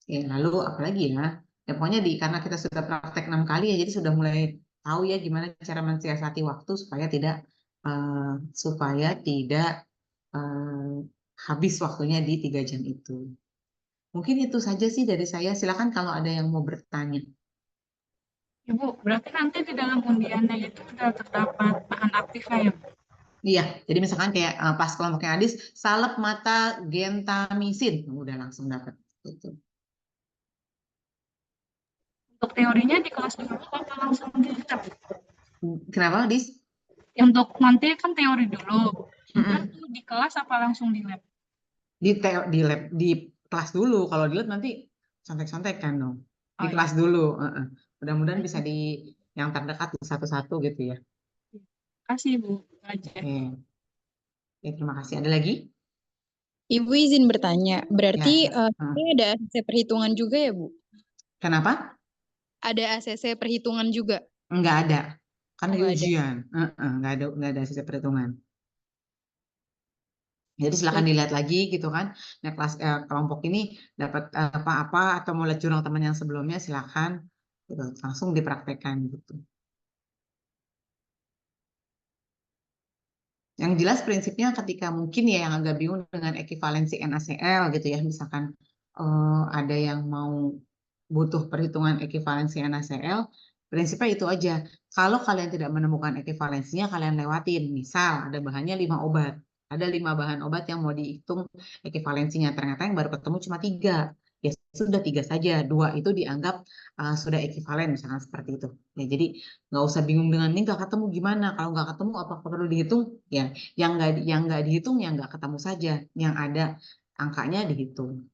Ya, lalu apalagi ya? Ya pokoknya karena kita sudah praktek 6 kali ya, jadi sudah mulai tahu ya gimana cara mensiasati waktu eh, supaya tidak eh, habis waktunya di 3 jam itu. Mungkin itu saja sih dari saya. Silakan kalau ada yang mau bertanya. Ibu, berarti nanti di dalam undiannya itu sudah terdapat bahan aktifnya ya, Bu? Iya, jadi misalkan kayak pas kelompoknya Adis, salep mata gentamisin, udah langsung dapat. Gitu. Untuk teorinya di kelas dulu apa langsung di lab? Kenapa, Adis? Untuk nanti kan teori dulu, Mm-mm. nanti di kelas apa langsung di lab? Di lab di kelas dulu. Kalau di lab nanti contek-contek kan dong. Di Oh iya, kelas dulu. Mudah-mudahan bisa di yang terdekat satu-satu gitu ya. kasih Bu aja. Oke. Ya, terima kasih. Ada lagi? Ibu izin bertanya, berarti Ya. ini Heeh. ada ACC perhitungan juga ya, Bu? Kenapa? Ada ACC perhitungan juga? Nggak ada. Kan Oh, lagi nggak ada. ujian. Nggak ada sisa perhitungan. Jadi silakan Baik. dilihat lagi gitu kan. Nah, kelompok ini dapat apa-apa atau mau lihat jurnal teman yang sebelumnya silakan gitu, langsung dipraktekkan gitu. Yang jelas prinsipnya ketika mungkin ya yang agak bingung dengan ekivalensi NaCl gitu ya, misalkan ada yang mau butuh perhitungan ekivalensi NaCl, prinsipnya itu aja. Kalau kalian tidak menemukan ekivalensinya, kalian lewatin. Misal ada bahannya 5 obat, ada 5 bahan obat yang mau dihitung ekivalensinya, ternyata yang baru ketemu cuma 3. Ya sudah 3 saja, 2 itu dianggap sudah ekivalen, misalkan seperti itu. Ya, jadi nggak usah bingung dengan ini nggak ketemu gimana. Kalau nggak ketemu apa perlu dihitung? Ya, yang nggak dihitung yang nggak ketemu saja. Yang ada angkanya dihitung.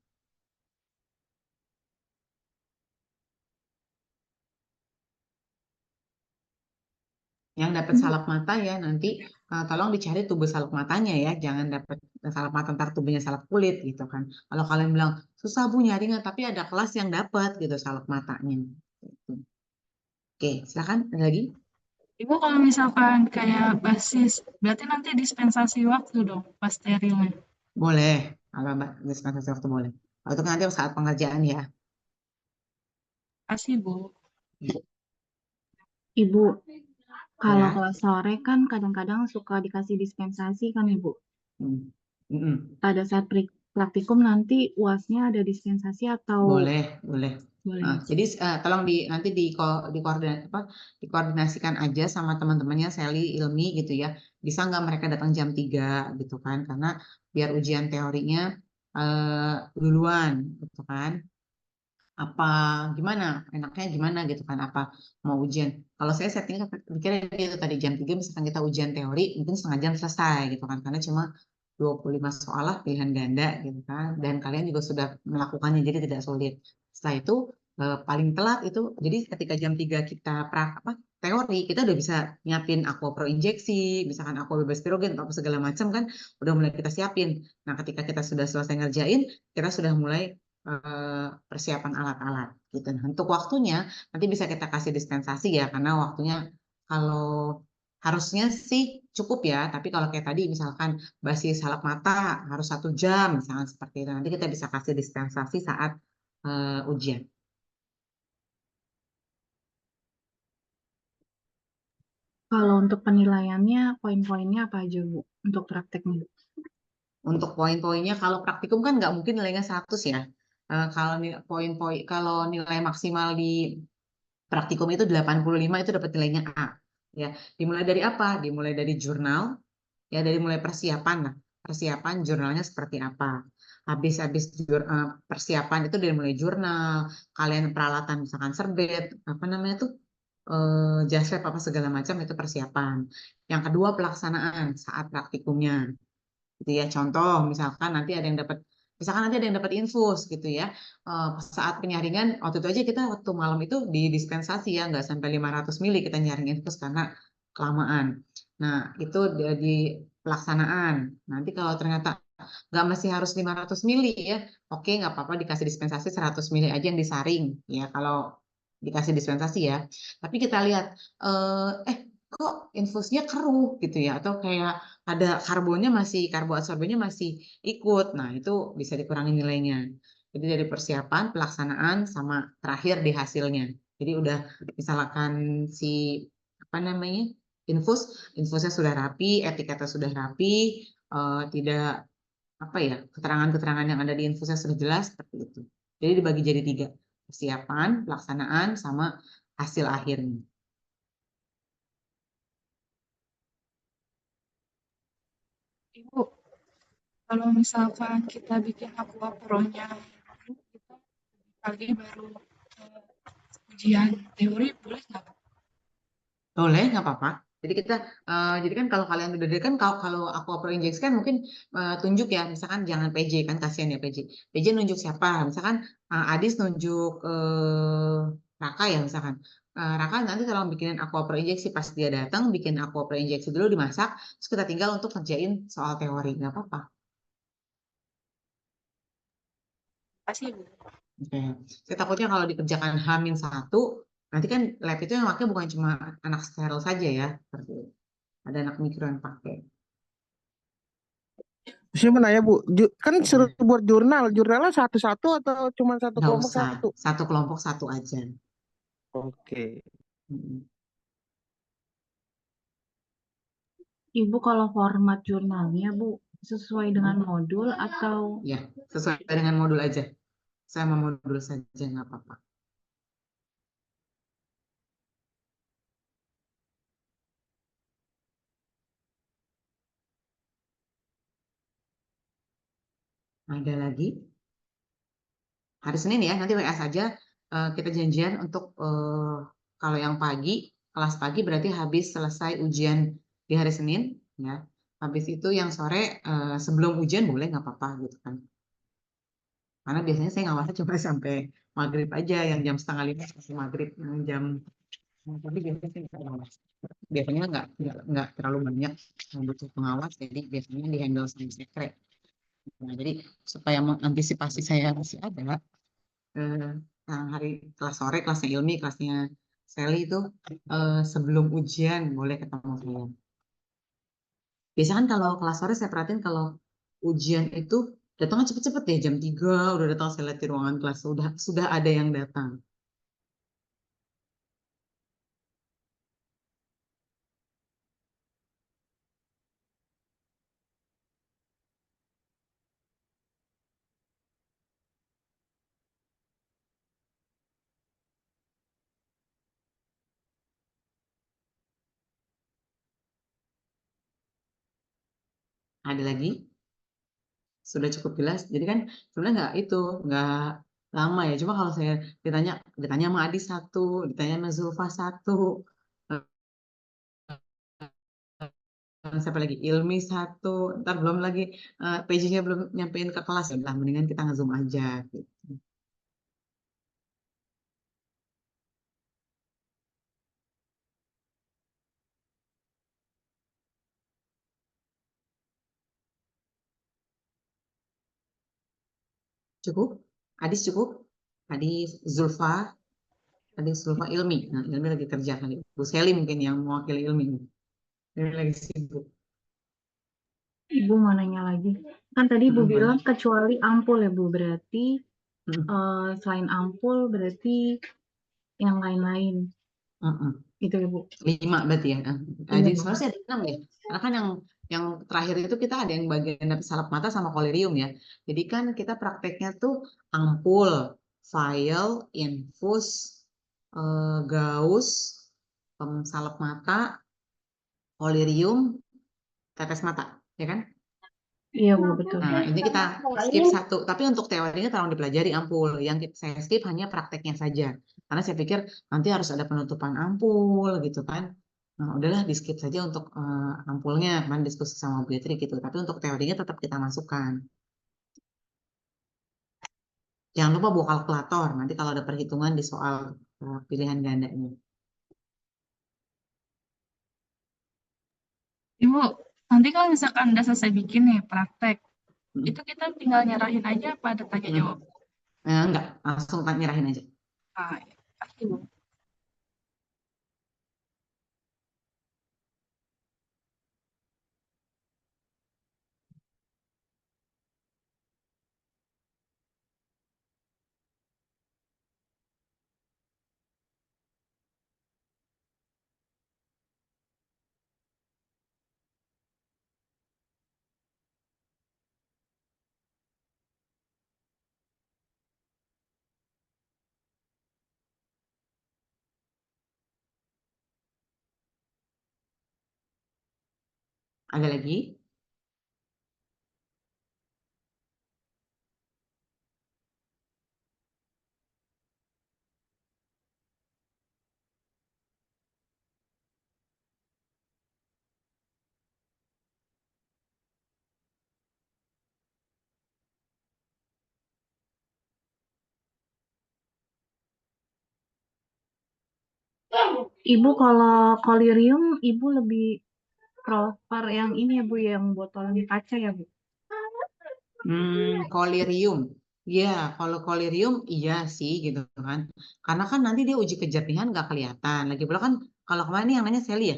Yang dapat Bu, salak mata ya nanti tolong dicari tubuh salak matanya ya. Jangan dapat salak mata ntar tubuhnya salak kulit gitu kan. Kalau kalian bilang susah Bu nyari nggak, tapi ada kelas yang dapat gitu salak matanya. Gitu. Oke, silakan ada lagi. Ibu kalau misalkan kayak basis, berarti nanti dispensasi waktu dong pas sterilnya. Boleh. Kalau Mbak dispensasi waktu boleh. Kalau itu kan nanti saat pengerjaan ya. Kasih Bu. Ibu, kalau Ya. kelas sore kan kadang-kadang suka dikasih dispensasi kan Ibu. Hmm. Mm-mm. Pada saat praktikum nanti UASnya ada dispensasi atau Boleh, boleh. boleh? Jadi tolong nanti dikoordinasikan aja sama teman-temannya Sally, Ilmi gitu ya. Bisa nggak mereka datang jam 3 gitu kan? Karena biar ujian teorinya duluan gitu kan. Apa gimana? Enaknya gimana gitu kan? Apa mau ujian? Kalau saya settingnya pikirnya itu tadi jam 3 misalkan kita ujian teori, mungkin 1/2 jam selesai gitu kan. Karena cuma 25 soal lah pilihan ganda gitu kan. Dan kalian juga sudah melakukannya jadi tidak sulit. Setelah itu paling telat itu jadi ketika jam 3 kita teori kita udah bisa nyiapin aqua pro injeksi, misalkan aqua bebas pirogen atau apa segala macam kan udah mulai kita siapin. Nah, ketika kita sudah selesai ngerjain, kita sudah mulai persiapan alat-alat gitu. Nah, untuk waktunya nanti bisa kita kasih dispensasi ya karena waktunya kalau harusnya sih cukup ya, tapi kalau kayak tadi misalkan basis salep mata harus 1 jam, misalnya seperti itu. Nanti kita bisa kasih dispensasi saat ujian. Kalau untuk penilaiannya, poin-poinnya apa aja Bu untuk prakteknya? Untuk poin-poinnya, kalau praktikum kan nggak mungkin nilainya 100 ya. Kalau poin-poin, kalau nilai maksimal di praktikum itu 85 itu dapat nilainya A. Ya, dimulai dari apa? Dimulai dari jurnal, ya dari mulai persiapan lah. Persiapan jurnalnya seperti apa. Habis-habis persiapan itu dari mulai jurnal, kalian peralatan misalkan serbet, apa namanya tuh jas lab apa segala macam itu persiapan. Yang kedua pelaksanaan saat praktikumnya. Gitu ya. Contoh misalkan nanti ada yang dapat misalkan nanti ada yang dapat infus gitu ya. Saat penyaringan waktu itu aja kita waktu malam itu di dispensasi ya nggak sampai 500 mili kita nyaring infus karena kelamaan. Nah, itu di pelaksanaan. Nanti kalau ternyata nggak masih harus 500 mili ya, oke nggak apa-apa dikasih dispensasi 100 mili aja yang disaring ya kalau dikasih dispensasi ya. Tapi kita lihat kok infusnya keruh gitu ya atau kayak ada karbo adsorbennya masih ikut. Nah, itu bisa dikurangi nilainya. Jadi dari persiapan, pelaksanaan, sama terakhir di hasilnya. Jadi udah misalkan si apa namanya infusnya sudah rapi, etiketnya sudah rapi, tidak apa ya keterangan-keterangan yang ada di infusnya sudah jelas seperti itu. Jadi dibagi jadi 3, persiapan, pelaksanaan, sama hasil akhirnya. Ibu, kalau misalkan kita bikin aqua pro-nya dulu, kita kali baru ujian teori, boleh nggak, Bu? Boleh, nggak apa-apa. Jadi kan kalau kalian udah kan kalau aku oper injeksi kan mungkin tunjuk ya, misalkan jangan PJ kan kasihan ya PJ. PJ nunjuk siapa? Misalkan Adis nunjuk Raka ya misalkan. Raka nanti kalau bikinin aku oper injeksi pas dia datang bikin aku oper injeksi dulu dimasak, terus kita tinggal untuk kerjain soal teori, nggak apa-apa. Kasih, Bu. Oke. Saya takutnya kalau dikerjakan H-1, nanti kan lab itu yang pakai bukan cuma anak steril saja ya, seperti itu. Ada anak mikro yang pakai. Saya mau nanya Bu, kan suruh Nah, buat jurnalnya satu-satu atau cuma satu nggak kelompok usah, satu? satu kelompok satu aja. Oke. Mm-mm. Ibu kalau format jurnalnya, Bu, sesuai dengan modul atau Ya, sesuai dengan modul aja. Saya mau modul saja nggak apa-apa. Ada lagi? Hari Senin ya, nanti WA saja. Kita janjian untuk kalau yang pagi, kelas pagi berarti habis selesai ujian di hari Senin, ya. Habis itu yang sore sebelum ujian boleh nggak apa-apa gitu kan. Karena biasanya saya ngawasnya cuma sampai maghrib aja, yang jam 4:30 sampai maghrib, yang jam tapi biasanya saya nggak ngawas. Biasanya nggak terlalu banyak yang butuh pengawas, jadi biasanya dihandle sama sekret. Nah, jadi supaya mengantisipasi saya masih ada, eh, hari kelas sore, kelasnya Ilmi, kelasnya Sally itu sebelum ujian boleh ketemu saya. Biasanya kan kalau kelas sore saya perhatiin kalau ujian itu datangnya cepet-cepet ya, jam 3 udah datang, saya lihat di ruangan kelas sudah ada yang datang. Ada lagi? Sudah cukup jelas. Jadi kan sebenarnya nggak lama ya. Cuma kalau saya ditanya sama Adi satu, ditanya sama Zulfa satu, siapa lagi? Ilmi satu, ntar belum lagi PJ-nya belum nyampein ke kelas, ya udah mendingan kita nge-zoom aja gitu. Cukup? Adis cukup? Adis, Zulfa, Ilmi. Nah, Ilmi lagi kerja kali. Bu Seli mungkin yang mewakili Ilmi. Ilmi lagi sibuk. Ibu mau nanya lagi? Kan tadi Ibu Boleh. bilang kecuali ampul ya Bu, berarti Mm. selain ampul berarti yang lain-lain Mm-mm. gitu ya Bu? 5 berarti ya. Iya Jadi Bu. sebenarnya sih ada 6 ya. Karena kan yang terakhir itu kita ada yang bagian dari salep mata sama kolirium ya. Jadi kan kita prakteknya tuh ampul, vial, infus, gauss, salep mata, kolirium, tetes mata, ya kan? Iya Bu, betul. Nah, ini kita skip satu. Tapi untuk teorinya tolong dipelajari ampul. Yang saya skip hanya prakteknya saja. Karena saya pikir nanti harus ada penutupan ampul gitu kan. Nah, udahlah di skip saja untuk ampulnya. Kemarin diskusi sama Bu Yatri gitu. Tapi untuk teorinya tetap kita masukkan. Jangan lupa bawa kalkulator. Nanti kalau ada perhitungan di soal pilihan gandanya. Ibu, nanti kalau misalkan udah selesai bikin nih praktek, Hmm. itu kita tinggal nyerahin aja apa ada tanya jawab? Enggak, langsung nyerahin aja. Ah, ya. Kasih, Bu. Ada lagi? Ibu kalau kolirium, Ibu lebih prefer yang ini ya Bu, yang botolnya kaca ya Bu? Kolirium. Ya, kalau kolirium iya sih gitu kan. Karena kan nanti dia uji kejernihan nggak kelihatan. Lagi pula kan kalau kemarin yang namanya Sally ya.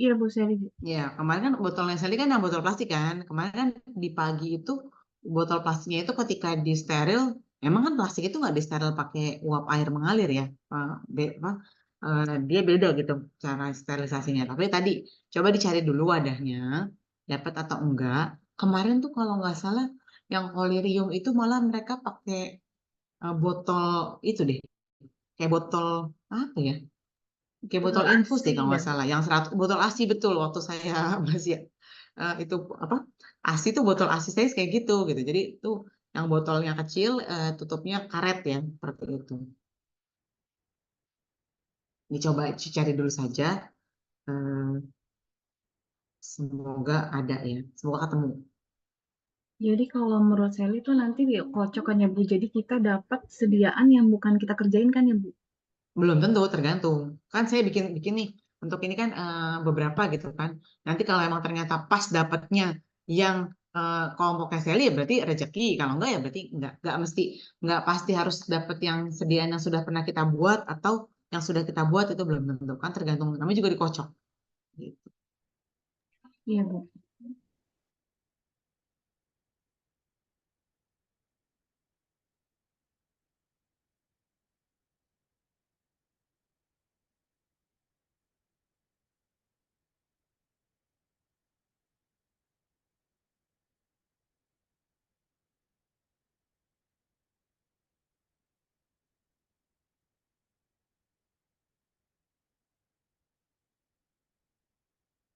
Iya Bu, Sally Bu. Ya, kemarin kan botolnya Sally kan yang botol plastik kan. Kemarin kan di pagi itu botol plastiknya itu ketika disteril, emang kan plastik itu nggak disteril pakai uap air mengalir ya. Dia beda gitu cara sterilisasinya. Tapi tadi coba dicari dulu wadahnya, dapat atau enggak. Kemarin tuh kalau nggak salah yang kolirium itu malah mereka pakai botol itu deh, kayak botol apa ya? Kayak Botol botol infus deh ASI kalau ya nggak Bu. salah. Yang 100 botol ASI betul waktu saya masih itu apa? ASI itu botol ASI saya kayak gitu gitu. Jadi itu yang botolnya kecil, tutupnya karet ya seperti itu. Dicoba cari dulu saja. eh, Semoga ada ya. Semoga ketemu. Jadi kalau menurut Sally tuh nanti dia kocokannya Bu, jadi kita dapat sediaan yang bukan kita kerjain kan ya Bu? Belum tentu, tergantung. Kan saya bikin bikin nih untuk ini kan beberapa gitu kan. Nanti kalau emang ternyata pas dapatnya yang kelompoknya Sally ya berarti rezeki. Kalau enggak ya berarti enggak mesti enggak pasti harus dapat yang sediaan yang sudah pernah kita buat atau yang sudah kita buat itu belum tentu. Kan tergantung namanya juga dikocok gitu. Iya Bu.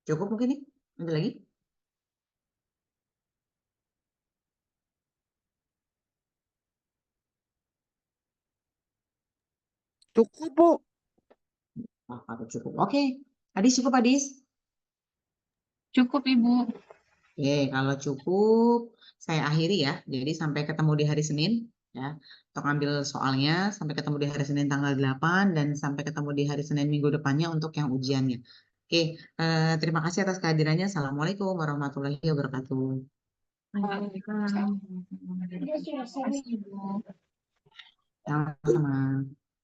Cukup mungkin nih? Ada lagi? Cukup, Bu. Oh, kalau cukup. Oke. Adis cukup Adis? Cukup Ibu. Oke, kalau cukup saya akhiri ya. Jadi sampai ketemu di hari Senin ya. Untuk ambil soalnya sampai ketemu di hari Senin tanggal 8 dan sampai ketemu di hari Senin minggu depannya untuk yang ujiannya. Oke, terima kasih atas kehadirannya. Assalamualaikum warahmatullahi wabarakatuh. Waalaikumsalam. Terima kasih Ibu. Sama-sama.